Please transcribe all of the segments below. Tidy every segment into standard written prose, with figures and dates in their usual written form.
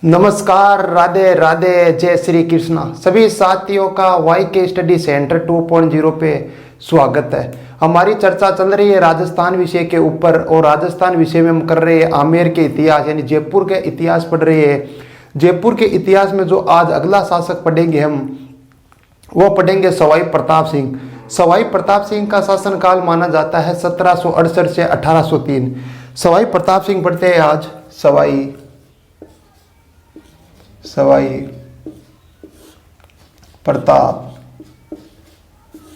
नमस्कार, राधे राधे, जय श्री कृष्णा। सभी साथियों का वाई के स्टडी सेंटर 2.0 पे स्वागत है। हमारी चर्चा चल रही है राजस्थान विषय के ऊपर और राजस्थान विषय में हम कर रहे हैं आमेर के इतिहास यानी जयपुर के इतिहास पढ़ रहे हैं। जयपुर के इतिहास में जो आज अगला शासक पढ़ेंगे हम वो पढ़ेंगे सवाई प्रताप सिंह। सवाई प्रताप सिंह का शासनकाल माना जाता है 1768 से 1803। सवाई प्रताप सिंह पढ़ते हैं आज। सवाई प्रताप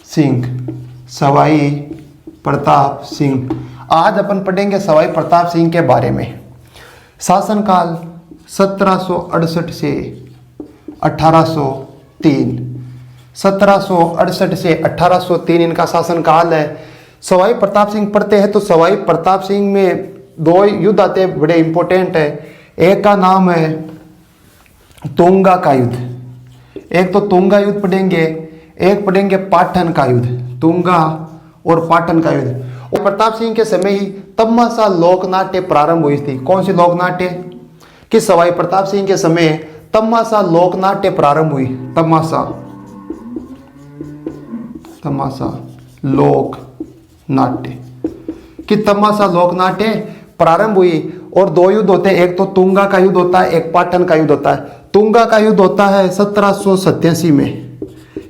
सिंह। सवाई प्रताप सिंह आज अपन पढ़ेंगे सवाई प्रताप सिंह के बारे में। शासनकाल 1768 से 1803। 1768 से 1803 इनका शासनकाल है। सवाई प्रताप सिंह पढ़ते हैं तो सवाई प्रताप सिंह में दो युद्ध आते हैं, बड़े इंपॉर्टेंट है। एक का नाम है तुंगा का युद्ध। एक तो तुंगा युद्ध पढ़ेंगे, एक पढ़ेंगे पाटन का युद्ध। तुंगा और पाटन का युद्ध। और प्रताप सिंह के समय ही तमाशा लोकनाट्य प्रारंभ हुई थी। कौन सी लोकनाट्य? कि सवाई प्रताप सिंह के समय तमाशा लोकनाट्य प्रारंभ हुई। तमाशा लोकनाट्य कि तमाशा लोकनाट्य प्रारंभ हुई। और दो युद्ध होते हैं, एक तो तुंगा का युद्ध होता है, एक पाटन का युद्ध होता है। तुंगा का युद्ध होता है 1787 में,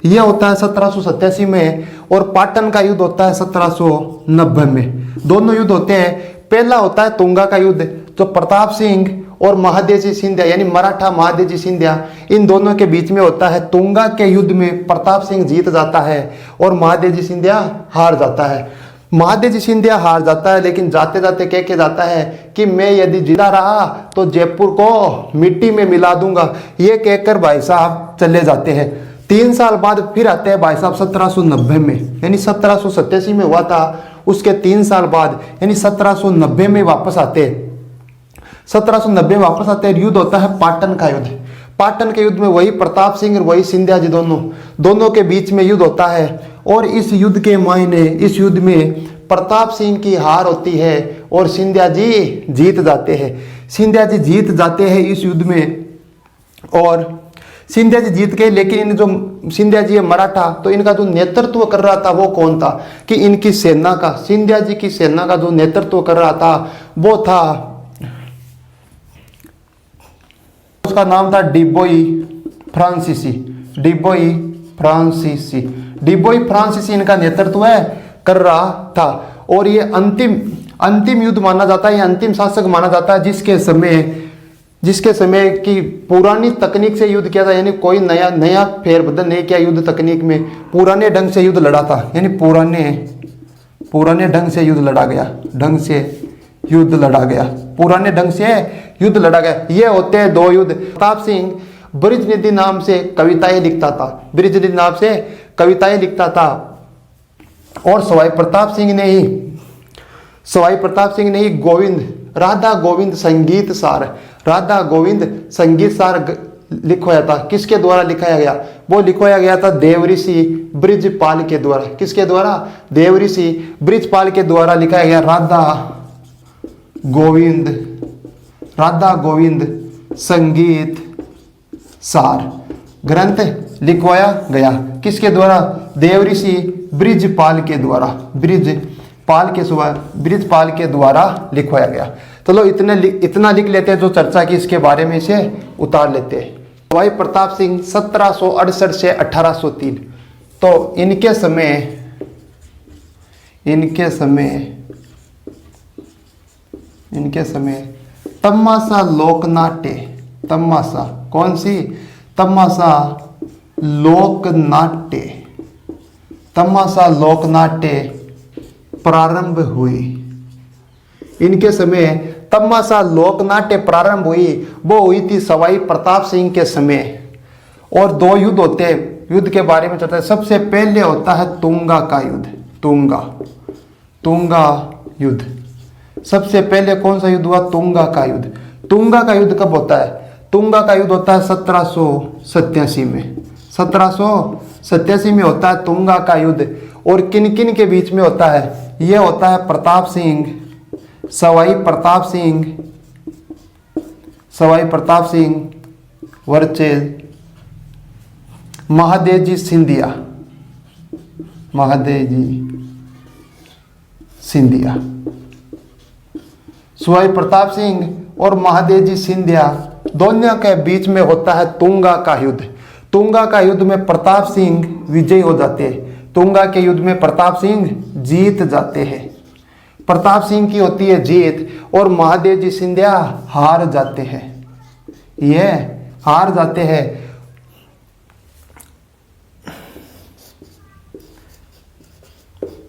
यह होता है 1787 में। और पाटन का युद्ध होता है 1790 में। दोनों युद्ध होते हैं। पहला होता है तुंगा का युद्ध, जो प्रताप सिंह और महादेजी सिंधिया यानी मराठा महादेजी सिंधिया इन दोनों के बीच में होता है। तुंगा के युद्ध में प्रताप सिंह जीत जाता है और महादेजी सिंधिया हार जाता है। महादेजी सिंधिया हार जाता है, लेकिन जाते जाते कह के जाता है कि मैं यदि जिंदा रहा तो जयपुर को मिट्टी में मिला दूंगा। ये कहकर भाई साहब चले जाते हैं। 3 साल बाद फिर आते हैं भाई साहब 1790 में, यानी 1787 में हुआ था, उसके 3 साल बाद यानी 1790 में वापस आते हैं। 1790 में वापस आते हैं। युद्ध होता है पाटन का युद्ध। पाटन के युद्ध में वही प्रताप सिंह और वही सिंधिया जी दोनों के बीच में युद्ध होता है। और इस युद्ध के मायने इस युद्ध में प्रताप सिंह की हार होती है और सिंधिया जी जीत जाते हैं। सिंधिया जी जीत जाते हैं इस युद्ध में और सिंधिया जी जीत गए। लेकिन इन जो सिंधिया जी है मराठा, तो इनका जो नेतृत्व कर रहा था वो कौन था? कि इनकी सेना का, सिंधिया जी की सेना का जो नेतृत्व कर रहा था वो था, उसका नाम था डिबोई फ्रांसीसी। डिबोई फ्रांसीसी इनका नेतृत्व कर रहा था। और ये अंतिम युद्ध माना जाता है, ये अंतिम शासक माना जाता है जिसके समय की पुरानी तकनीक से युद्ध किया था। यानी कोई नया फेरबदल नहीं किया युद्ध तकनीक में। पुराने ढंग से युद्ध लड़ा था, यानी पुराने ढंग से युद्ध लड़ा गया। पुराने ढंग से युद्ध लड़ा गया। ये होते हैं दो युद्ध। प्रताप सिंह ब्रिजनिधि नाम से कविताएं लिखता था। और सवाई प्रताप सिंह ने ही राधा गोविंद संगीत सार लिखवाया था। किसके द्वारा लिखाया गया? वो लिखवाया गया था देवऋषि ब्रिजपाल के द्वारा। किसके द्वारा? देवऋषि ब्रिजपाल के द्वारा लिखाया गया राधा गोविंद संगीत सार ग्रंथ लिखवाया गया। किसके द्वारा? देवऋषि ब्रिजपाल के द्वारा लिखवाया गया। चलो इतना लिख लेते हैं जो चर्चा की इसके बारे में, इसे उतार लेते हैं। सवाई प्रताप सिंह 1768 से 1803। तो इनके समय तमाशा लोकनाट्य प्रारंभ हुई। इनके समय तमाशा लोकनाट्य प्रारंभ हुई। वो हुई थी सवाई प्रताप सिंह के समय। और दो युद्ध होते हैं, युद्ध के बारे में चलता है। सबसे पहले होता है तुंगा का युद्ध। तुंगा युद्ध सबसे पहले कौन सा युद्ध हुआ? तुंगा का युद्ध। तुंगा का युद्ध कब होता है? तुंगा का युद्ध होता है 1787 में। 1787 में होता है तुंगा का युद्ध। और किन किन के बीच में होता है? यह होता है प्रताप सिंह, सवाई प्रताप सिंह, सवाई प्रताप सिंह वर्सेस महादेव जी सिंधिया, महादेव जी सिंधिया। सवाई प्रताप सिंह और महादेव जी सिंधिया दोनों के बीच में होता है तुंगा का युद्ध। तुंगा का युद्ध में प्रताप सिंह विजयी हो जाते हैं। तुंगा के युद्ध में प्रताप सिंह जीत जाते हैं। प्रताप सिंह की होती है जीत और महादेव जी सिंधिया हार जाते हैं। ये हार जाते हैं।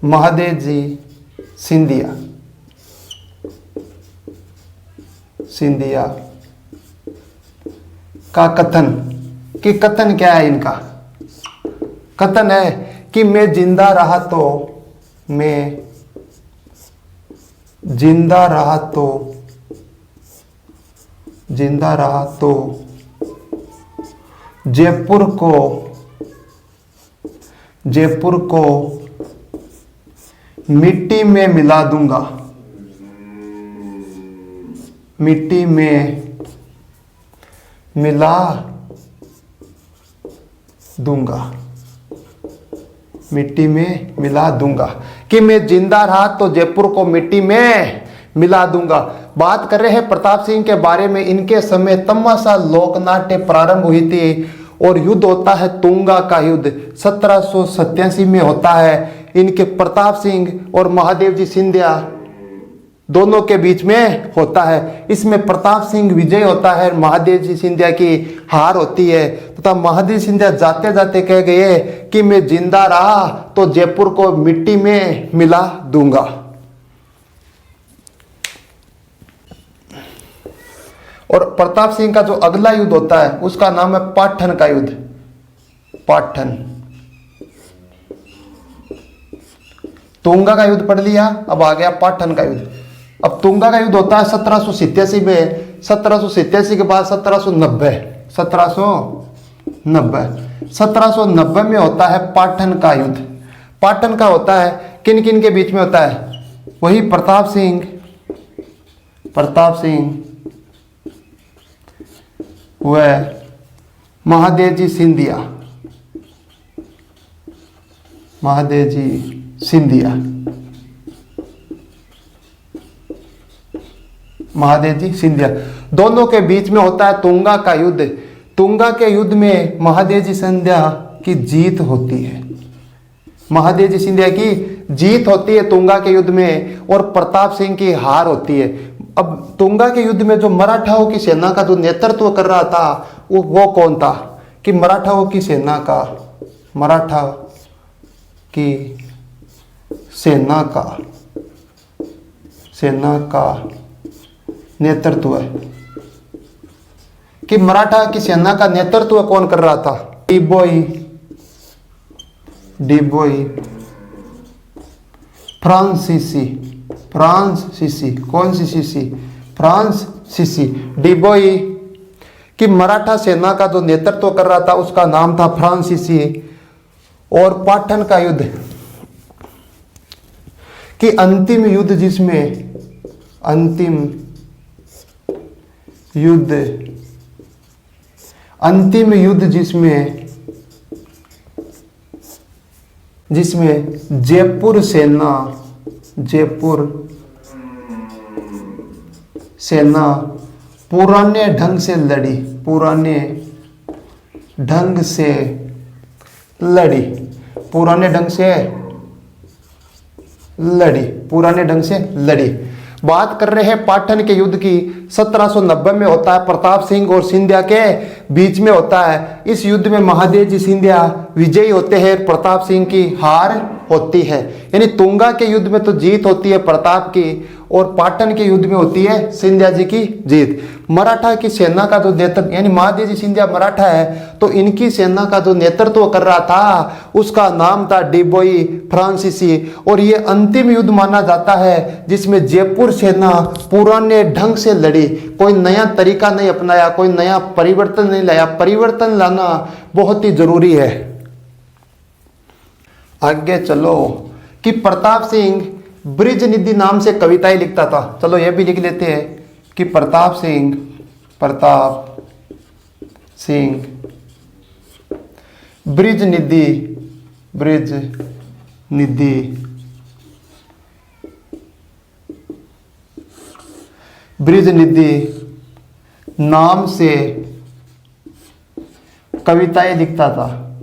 महादेव जी सिंधिया का कथन, कि कथन क्या है इनका? कथन है कि मैं जिंदा रहा तो जयपुर को मिट्टी में मिला दूंगा, मिट्टी में मिला दूंगा। कि मैं जिंदा रहा तो जयपुर को मिट्टी में मिला दूंगा। बात कर रहे हैं प्रताप सिंह के बारे में। इनके समय तमाशा लोकनाट्य प्रारंभ हुई थी और युद्ध होता है तुंगा का युद्ध 1787 में होता है। इनके प्रताप सिंह और महादेव जी सिंधिया दोनों के बीच में होता है। इसमें प्रताप सिंह विजय होता है, महादेव जी सिंधिया की हार होती है। तथा महादेव सिंधिया जाते जाते कह गए कि मैं जिंदा रहा तो जयपुर को मिट्टी में मिला दूंगा। और प्रताप सिंह का जो अगला युद्ध होता है उसका नाम है पाटन का युद्ध। पाटन, तुंगा का युद्ध पढ़ लिया, अब आ गया पाटन का युद्ध। अब तुंगा का युद्ध होता है 1787 में। 1787 के बाद 1790 में होता है पाटन का युद्ध। पाटन का होता है किन किन के बीच में होता है? वही प्रताप सिंह व महादेव जी सिंधिया, दोनों के बीच में होता है तुंगा का युद्ध। तुंगा के युद्ध में महादेव जी सिंधिया की जीत होती है। महादेव जी सिंधिया की जीत होती है तुंगा के युद्ध में और प्रताप सिंह की हार होती है। अब तुंगा के युद्ध में जो मराठाओं की सेना का जो नेतृत्व कर रहा था वो कौन था? कि मराठाओं की सेना का नेतृत्व है। कि मराठा की सेना का नेतृत्व कौन कर रहा था? डिबोई फ्रांसीसी। कौन सी सीसी? फ्रांसीसी डिबोई कि मराठा सेना का जो नेतृत्व कर रहा था उसका नाम था फ्रांसीसी। और पाटन का युद्ध कि अंतिम युद्ध जिसमें जयपुर सेना पुराने ढंग से लड़ी, पुराने ढंग से लड़ी। बात कर रहे हैं पाटन के युद्ध की। 1790 में होता है, प्रताप सिंह और सिंधिया के बीच में होता है। इस युद्ध में महादेव जी सिंधिया विजयी होते हैं, प्रताप सिंह की हार होती है। यानी तुंगा के युद्ध में तो जीत होती है प्रताप की और पाटन के युद्ध में होती है सिंधिया जी की जीत। मराठा की सेना का जो नेतृत्व, यानी महादेव जी सिंधिया मराठा है तो इनकी सेना का जो नेतृत्व कर रहा था उसका नाम था डिबोई फ्रांसीसी। और ये अंतिम युद्ध माना जाता है जिसमें जयपुर सेना पुराने ढंग से लड़ी, कोई नया तरीका नहीं अपनाया, कोई नया परिवर्तन नहीं लाया। परिवर्तन लाना बहुत ही जरूरी है। आगे चलो कि प्रताप सिंह ब्रिज निधि नाम से कविताएं लिखता था। चलो यह भी लिख लेते हैं कि प्रताप सिंह प्रताप सिंह ब्रिज निधि नाम से कविताएं लिखता था,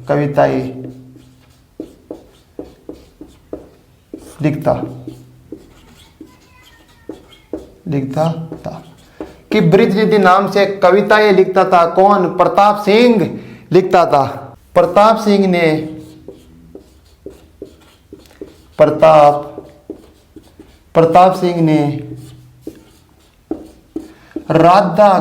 लिखता था कि ब्रिज निधि नाम से कविताएं लिखता था। कौन? प्रताप सिंह लिखता था। प्रताप सिंह ने राधा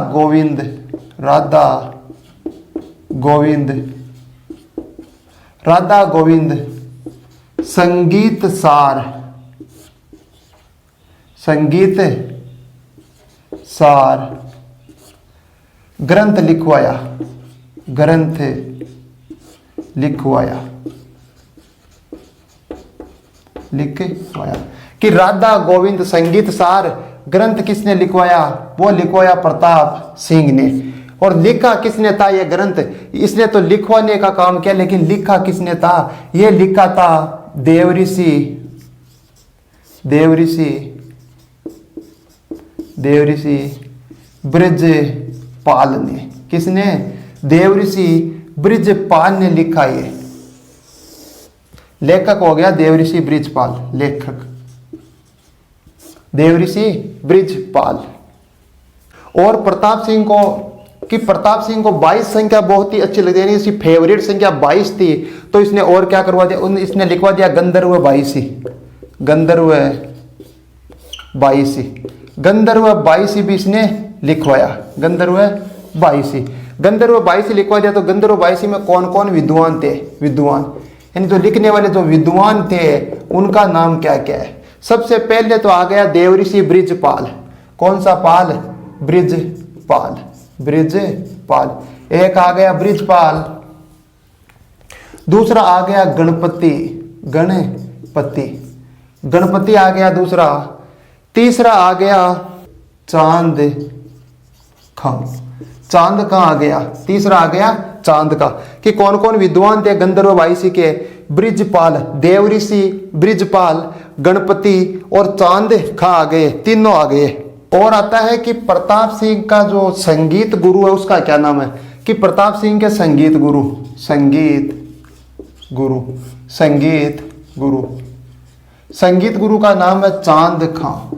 गोविंद संगीत सार ग्रंथ लिखवाया कि राधा गोविंद संगीत सार ग्रंथ किसने लिखवाया? वो लिखवाया प्रताप सिंह ने। और लिखा किसने था ये ग्रंथ? इसने तो लिखवाने का काम किया, लेकिन लिखा किसने था? ये लिखा था देवऋषि ब्रजपाल ने। किसने? देवऋषि ब्रजपाल ने लिखा। ये लेखक हो गया देवऋषि ब्रजपाल, लेखक देवऋषि ब्रजपाल। और प्रताप सिंह को 22 संख्या बहुत ही अच्छी लगती है, इसकी फेवरेट संख्या 22 थी। तो इसने और क्या करवा दिया? इसने लिखवा दिया गंधर्व 22 भी इसने लिखवाया। गंधर्व 22 लिखवा दिया। तो गंधर्व 22 में कौन कौन विद्वान थे? यानी जो लिखने वाले जो विद्वान थे उनका नाम क्या क्या है? सबसे पहले तो आ गया देवऋषि ब्रजपाल। कौन सा पाल? ब्रजपाल। एक आ गया ब्रजपाल, दूसरा आ गया गणपति आ गया दूसरा, तीसरा आ गया चांद खां आ गया, तीसरा आ गया चांद का। कि कौन कौन विद्वान थे गंधर्व 22 के? ब्रजपाल, देवऋषि ब्रजपाल, गणपति और चांद खां आ गए, तीनों आ गए। और आता है कि प्रताप सिंह का जो संगीत गुरु है उसका क्या नाम है? कि प्रताप सिंह के संगीत गुरु का नाम है चांद खां।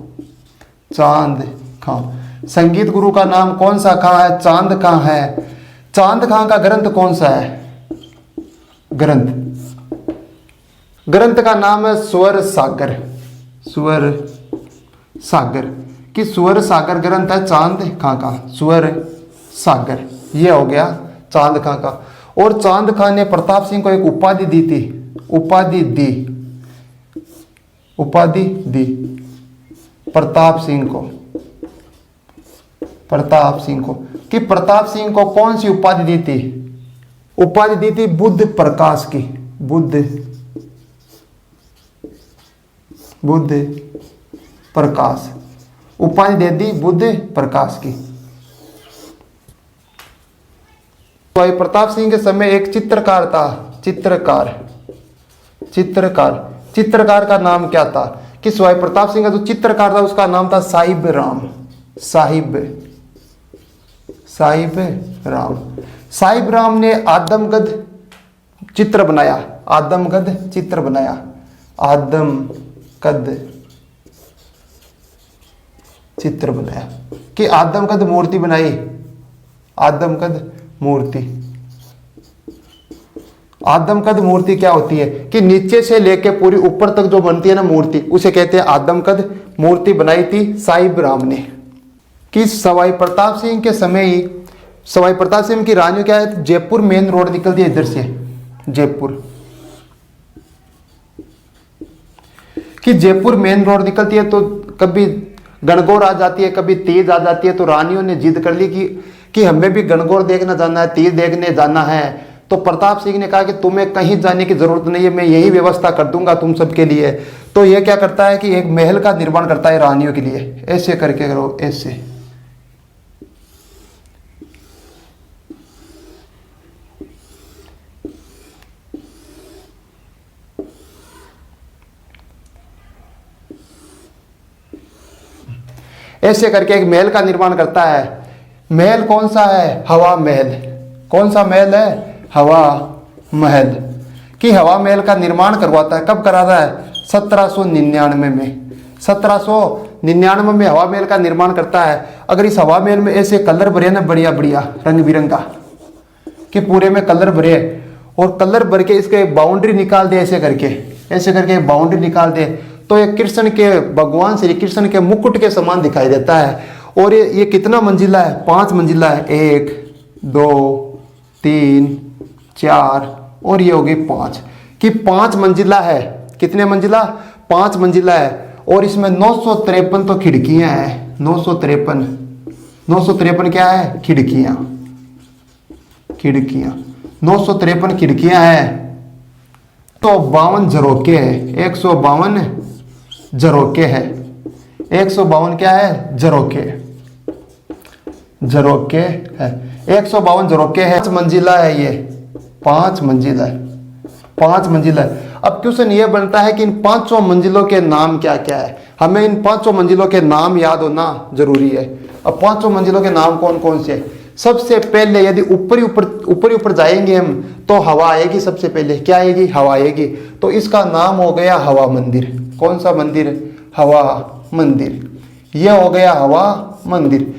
संगीत गुरु का नाम कौन सा खां है? चांद खां है। चांद खां का ग्रंथ कौन सा है? ग्रंथ का नाम है स्वर सागर। कि स्वर सागर ग्रंथ है चांद खां का, स्वर सागर। ये हो गया चांद खां का। और चांद खां ने प्रताप सिंह को एक उपाधि दी प्रताप सिंह को। कि प्रताप सिंह को कौन सी उपाधि दी थी? उपाधि दी थी बुद्ध प्रकाश की। बुद्ध प्रकाश उपाधि दे दी बुद्ध प्रकाश की। तो प्रताप सिंह के समय एक चित्रकार था, चित्रकार का नाम क्या था? कि स्वामी प्रताप सिंह का जो चित्रकार था उसका नाम था साहिब राम ने आदमकद चित्र बनाया। कि आदमकद मूर्ति बनाई। आदमकद मूर्ति क्या होती है? कि नीचे से लेके पूरी ऊपर तक जो बनती है ना मूर्ति, उसे कहते हैं आदमकद मूर्ति। बनाई थी साहिब राम ने। कि सवाई प्रताप सिंह के समय ही सवाई प्रताप सिंह की रानी क्या है? जयपुर मेन रोड निकलती है इधर से, जयपुर। कि जयपुर मेन रोड निकलती है तो कभी गणगौर आ जाती है, कभी तीज आ जाती है। तो रानियों ने जिद कर ली कि हमें भी गणगौर देखना जाना है, तीज देखने जाना है। तो प्रताप सिंह ने कहा कि तुम्हें कहीं जाने की जरूरत नहीं है, मैं यही व्यवस्था कर दूंगा तुम सबके लिए। तो यह क्या करता है कि एक महल का निर्माण करता है रानियों के लिए। ऐसे करके करो, ऐसे करके एक महल का निर्माण करता है। महल कौन सा है? हवा महल। कौन सा महल है? हवा महल। कि हवा महल का निर्माण करवाता है। कब करा रहा है? 1799 में। 1799 में हवा महल का निर्माण करता है। अगर इस हवा महल में ऐसे कलर भरे ना, बढ़िया बढ़िया रंग बिरंगा, कि पूरे में कलर भरे, और कलर भर के इसके बाउंड्री निकाल दे, ऐसे करके बाउंड्री निकाल दे, तो ये कृष्ण के, भगवान श्री कृष्ण के मुकुट के समान दिखाई देता है। और ये कितना मंजिला है? 5 मंजिला है। 1 2 3 4 और ये हो गई 5, कि 5 मंजिला है। कितने मंजिला? 5 मंजिला है। और इसमें 953 तो खिड़कियां हैं। 953 क्या है? खिड़कियां 953 खिड़कियां हैं। तो 52 झरोके है। 152 झरोके है। 152 क्या है? झरोके है। 152 झरोके है। 5 मंजिला है ये। 5 मंजिला है। 5 मंजिला है। अब क्वेश्चन ये बनता है कि इन 5 मंजिलों के नाम क्या क्या है। हमें इन 5 मंजिलों के नाम याद होना जरूरी है। अब 5 मंजिलों के नाम कौन कौन से? सबसे पहले यदि ऊपर जाएंगे हम, तो हवा आएगी। सबसे पहले क्या आएगी? हवा आएगी। तो इसका नाम हो गया हवा मंदिर। कौन सा मंदिर? हवा मंदिर। यह हो गया हवा मंदिर।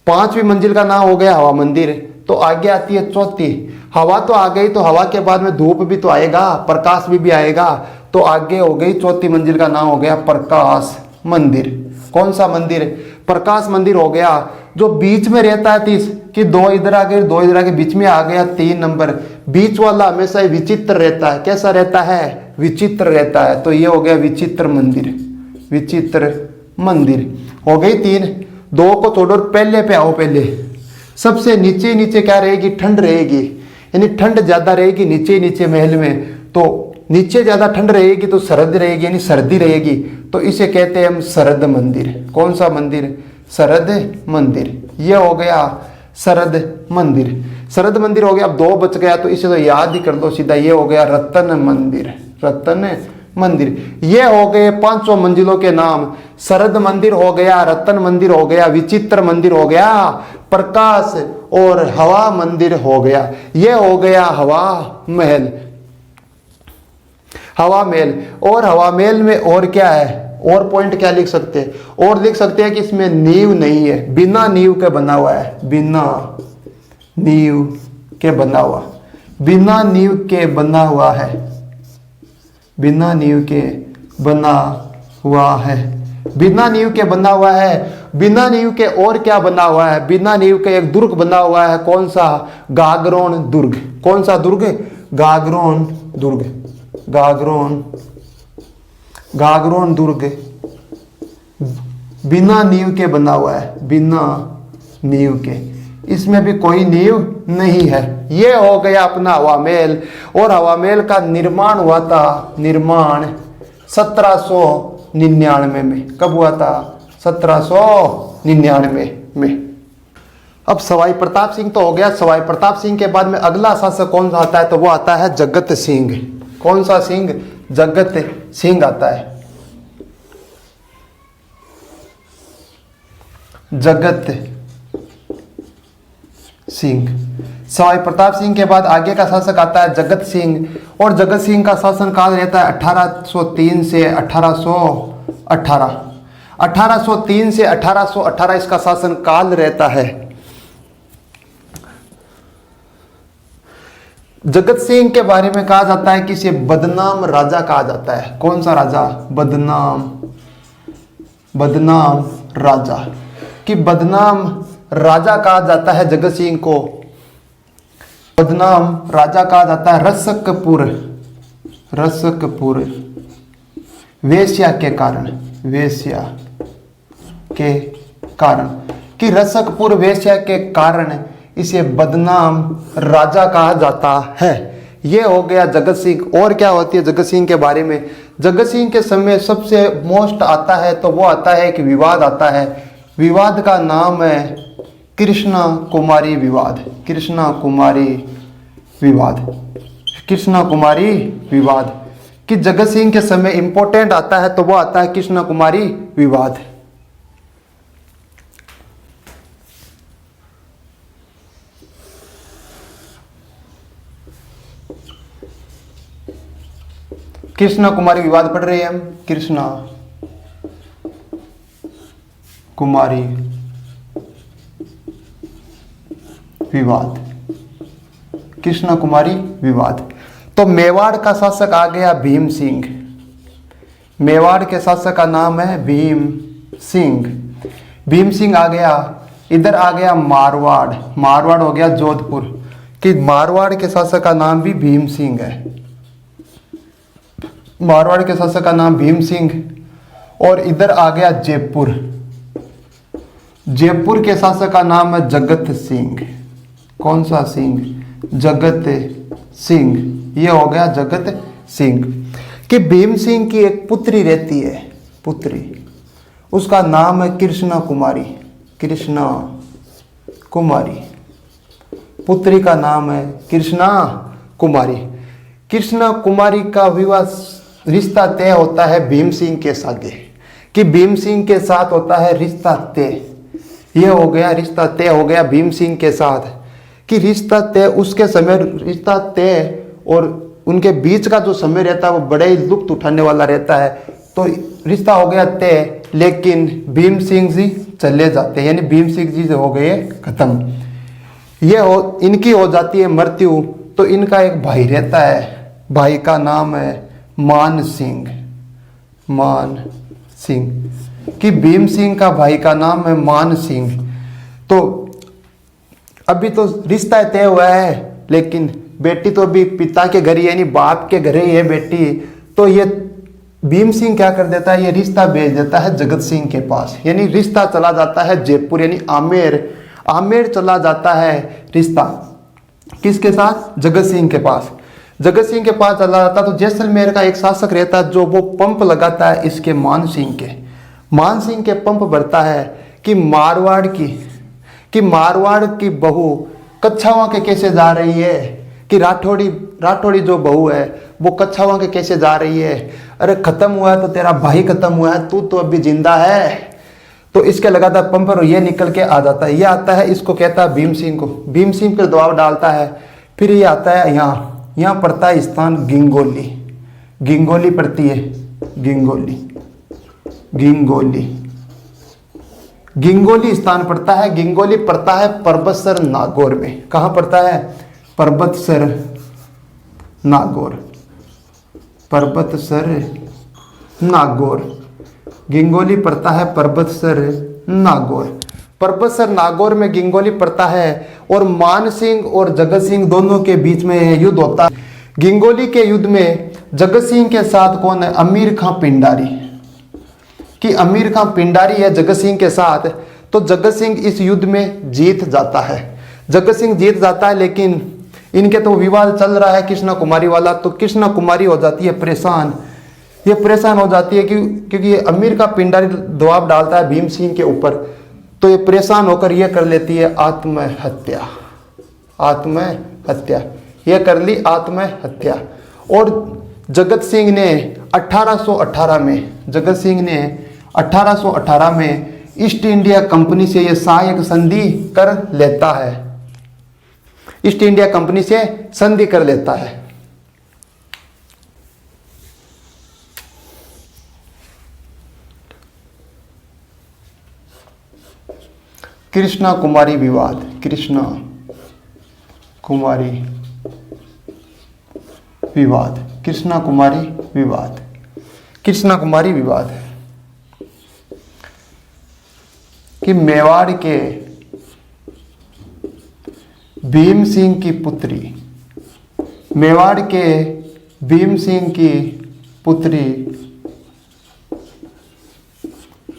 5वीं मंजिल का नाम हो गया हवा मंदिर। तो आगे आती है 4थी। हवा तो आ गई, तो हवा के बाद में धूप भी तो आएगा, प्रकाश भी आएगा। तो आगे हो गई 4थी मंजिल का नाम हो गया प्रकाश मंदिर। कौन सा मंदिर? प्रकाश मंदिर हो गया। जो बीच में रहता है 30, कि 2 इधर आ गए, 2 इधर आ गए, बीच में आ गया 3 नंबर। बीच वाला हमेशा विचित्र रहता है। कैसा रहता है? विचित्र रहता है। तो ये हो गया विचित्र मंदिर। विचित्र मंदिर हो गई 3। 2 को छोड़ो, पहले पे आओ। पहले सबसे नीचे क्या रहेगी? ठंड रहेगी, यानी ठंड ज्यादा रहेगी नीचे महल में। तो नीचे ज्यादा ठंड रहेगी तो सरद रहेगी, यानी सर्दी रहेगी। तो इसे कहते हैं हम शरद मंदिर। कौन सा मंदिर? शरद मंदिर। यह हो गया शरद मंदिर। शरद मंदिर हो गया। अब 2 बच गया, तो इसे तो याद ही कर दो सीधा। ये हो गया रतन मंदिर। रतन मंदिर। ये हो गए 5 मंजिलों के नाम। शरद मंदिर हो गया, रतन मंदिर हो गया, विचित्र मंदिर हो गया, प्रकाश और हवा मंदिर हो गया। ये हो गया हवा महल। हवा महल। और हवा महल में और क्या है? और पॉइंट क्या लिख सकते हैं? और लिख सकते हैं कि इसमें नींव नहीं है, बिना नींव के बना हुआ है। बिना नींव के बना हुआ, बिना नींव के बना हुआ है। बिना नींव के बना हुआ है। बिना नींव के बना हुआ है। बिना नींव के और क्या बना हुआ है? बिना नींव के एक दुर्ग बना हुआ है। कौन सा? गागरोन दुर्ग। कौन सा दुर्ग? गागरोन दुर्ग। गागरोन दुर्ग बिना नींव के बना हुआ है। बिना नींव के, इसमें भी कोई नींव नहीं है। ये हो गया अपना हवा महल। और हवा महल का निर्माण हुआ था, निर्माण 1799 में। कब हुआ था? 1799 में। अब सवाई प्रताप सिंह तो हो गया। सवाई प्रताप सिंह के बाद में अगला शासक कौन सा आता है? तो वो आता है जगत सिंह। कौन सा सिंह? जगत सिंह आता है। जगत सिंह। सवाई प्रताप सिंह के बाद आगे का शासक आता है जगत सिंह। और जगत सिंह का शासन काल रहता है 1803 से 1818। 1803 से 1818 इसका शासन काल रहता है। जगत सिंह के बारे में कहा जाता है कि इसे बदनाम राजा कहा जाता है। कौन सा राजा? बदनाम राजा। कि बदनाम राजा कहा जाता है जगत सिंह को। बदनाम राजा कहा जाता है रसकपुर वेश्या के कारण। वेश्या के कारण, कि रसकपुर वेश्या के कारण इसे बदनाम राजा कहा जाता है। ये हो गया जगत सिंह। और क्या होती है जगत सिंह के बारे में? जगत सिंह के समय सबसे मोस्ट आता है, तो वो आता है कि विवाद आता है। विवाद का नाम है कृष्णा कुमारी विवाद। कृष्णा कुमारी विवाद। कि जगत सिंह के समय इंपॉर्टेंट आता है, तो वो आता है कृष्णा कुमारी विवाद। कृष्णा कुमारी विवाद पढ़ रहे हैं हम। कृष्णा कुमारी विवाद, कृष्णा कुमारी विवाद। तो मेवाड़ का शासक आ गया भीम सिंह। मेवाड़ के शासक का नाम है भीम सिंह। भीम सिंह आ गया। इधर आ गया मारवाड़। मारवाड़ हो गया जोधपुर। कि मारवाड़ के शासक का नाम भी भीम सिंह है। मारवाड़ के शासक का नाम भीम सिंह। और इधर आ गया जयपुर। जयपुर के शासक का नाम है जगत सिंह। कौन सा सिंह? जगत सिंह। ये हो गया जगत सिंह। कि भीम सिंह की एक पुत्री रहती है, पुत्री, उसका नाम है कृष्णा कुमारी। कृष्णा कुमारी, पुत्री का नाम है कृष्णा कुमारी। कृष्णा कुमारी का विवाह रिश्ता तय होता है भीम सिंह के साथ। कि भीम सिंह के साथ होता है रिश्ता तय। ये हो गया रिश्ता तय हो गया भीम सिंह के साथ। कि रिश्ता तय उसके समय, रिश्ता तय और उनके बीच का जो समय रहता है वो बड़े ही लुत्फ उठाने वाला रहता है। तो रिश्ता हो गया तय, लेकिन भीम सिंह जी चले जाते हैं, यानी भीम सिंह जी से हो गए खत्म। ये हो इनकी हो जाती है मृत्यु। तो इनका एक भाई रहता है, भाई का नाम है मान सिंह। मान सिंह। कि भीम सिंह का भाई का नाम है मान सिंह। तो अभी तो रिश्ता तय हुआ है, लेकिन बेटी तो अभी पिता के घर ही, यानी बाप के घर ही है बेटी। तो ये भीम सिंह क्या कर देता है, ये रिश्ता भेज देता है जगत सिंह के पास। यानी रिश्ता चला जाता है जयपुर, यानी आमेर। आमेर चला जाता है रिश्ता। किसके साथ? जगत सिंह के पास। जगत सिंह के पास चला जाता। तो जैसलमेर का एक शासक रहता है जो वो पंप लगाता है इसके मान सिंह के। मान सिंह के पंप भरता है कि मारवाड़ की बहू कच्छावा के कैसे जा रही है। कि राठौड़ी जो बहू है वो कच्छावा के कैसे जा रही है। अरे खत्म हुआ है तो तेरा भाई खत्म हुआ है, तू तो अभी जिंदा है। तो इसके लगातार पंप पर ये निकल के आ जाता है। ये आता है, इसको कहता है भीम सिंह को। भीम सिंह पर दबाव डालता है। फिर ये आता है यहाँ पड़ता है स्थान गिंगोली। गिंगोली पड़ती है, गिंगोली स्थान पड़ता है। गिंगोली पड़ता है परबतसर नागौर में। कहाँ पड़ता है? परबतसर नागौर। परबतसर नागौर। गिंगोली पड़ता है परबतसर नागौर। परबतसर नागौर में गिंगोली पड़ता है। और मान सिंह और जगत सिंह दोनों के बीच में युद्ध होता है। गिंगोली के युद्ध में जगत सिंह के साथ कौन है? अमीर खां पिंडारी। कि अमीर खां पिंडारी है जगत सिंह के साथ। तो जगत सिंह इस युद्ध में जीत जाता है। जगत सिंह जीत जाता है, लेकिन इनके तो विवाद चल रहा है कृष्णा कुमारी वाला। तो कृष्णा कुमारी हो जाती है परेशान। ये परेशान हो जाती है क्योंकि अमीर का पिंडारी दबाव डालता है भीम सिंह के ऊपर। तो ये परेशान होकर ये कर लेती है आत्महत्या। आत्महत्या, ये कर ली आत्महत्या। और जगत सिंह ने 1818 में ईस्ट इंडिया कंपनी से ये सहायक संधि कर लेता है। ईस्ट इंडिया कंपनी से संधि कर लेता है। कृष्णा कुमारी विवाद। कृष्णा कुमारी विवाद। कृष्णा कुमारी विवाद। कृष्णा कुमारी विवाद। कि मेवाड़ के भीम सिंह की पुत्री, मेवाड़ के भीम सिंह की पुत्री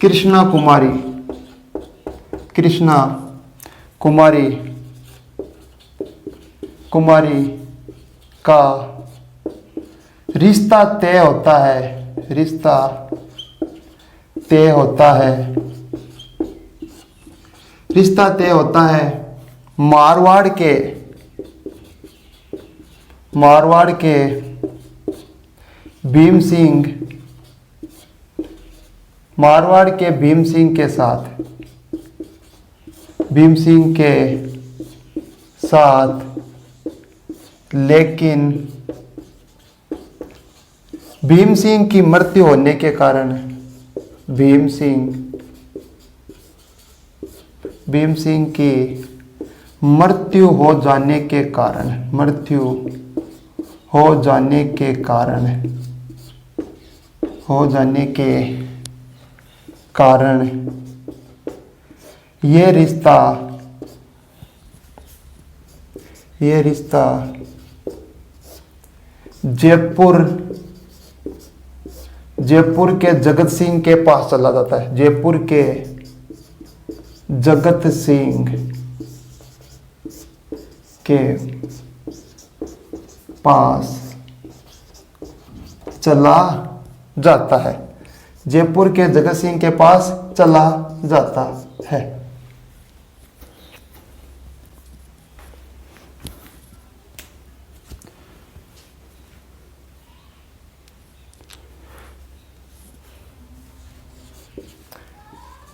कृष्णा कुमारी का रिश्ता तय होता है मारवाड़ के भीम सिंह के साथ, भीम सिंह की मृत्यु होने के कारण, भीम सिंह की मृत्यु हो जाने के कारण, मृत्यु हो जाने के कारण, हो जाने के कारण ये रिश्ता जयपुर के जगत सिंह के पास चला जाता है। जयपुर के जगत सिंह के पास चला जाता है। जयपुर के जगत सिंह के पास चला जाता है।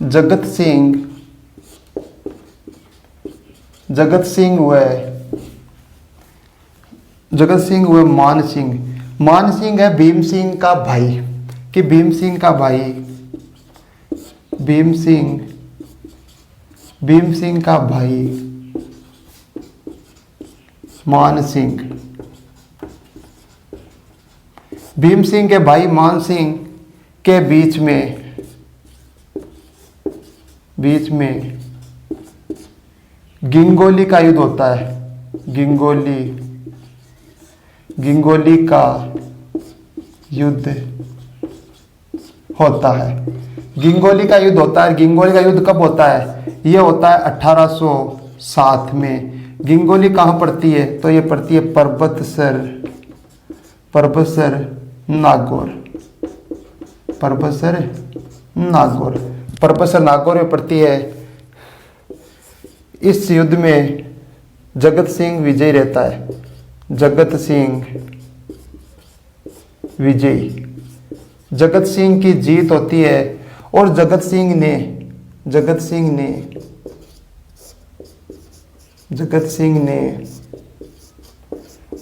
जगत सिंह व मान सिंह है भीम सिंह का भाई, कि भीम सिंह का भाई, भीम सिंह का भाई मान सिंह, भीम सिंह के भाई मान सिंह के बीच में गिंगोली का युद्ध होता है। गिंगोली का युद्ध होता है। गिंगोली का युद्ध होता है। गिंगोली का युद्ध कब होता है? ये होता है 1807 में। गिंगोली कहाँ पड़ती है? तो ये पड़ती है परबतसर नागौर में पड़ती है। इस युद्ध में जगत सिंह विजयी रहता है। जगत सिंह की जीत होती है और जगत सिंह ने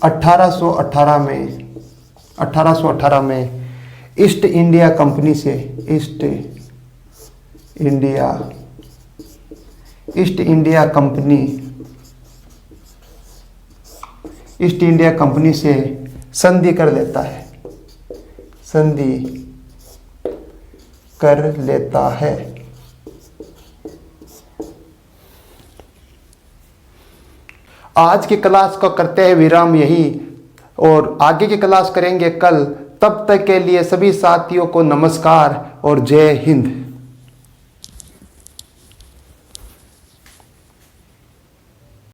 1818 में ईस्ट इंडिया कंपनी से संधि कर लेता है। आज की क्लास को करते हैं विराम यही, और आगे की क्लास करेंगे कल। तब तक के लिए सभी साथियों को नमस्कार और जय हिंद।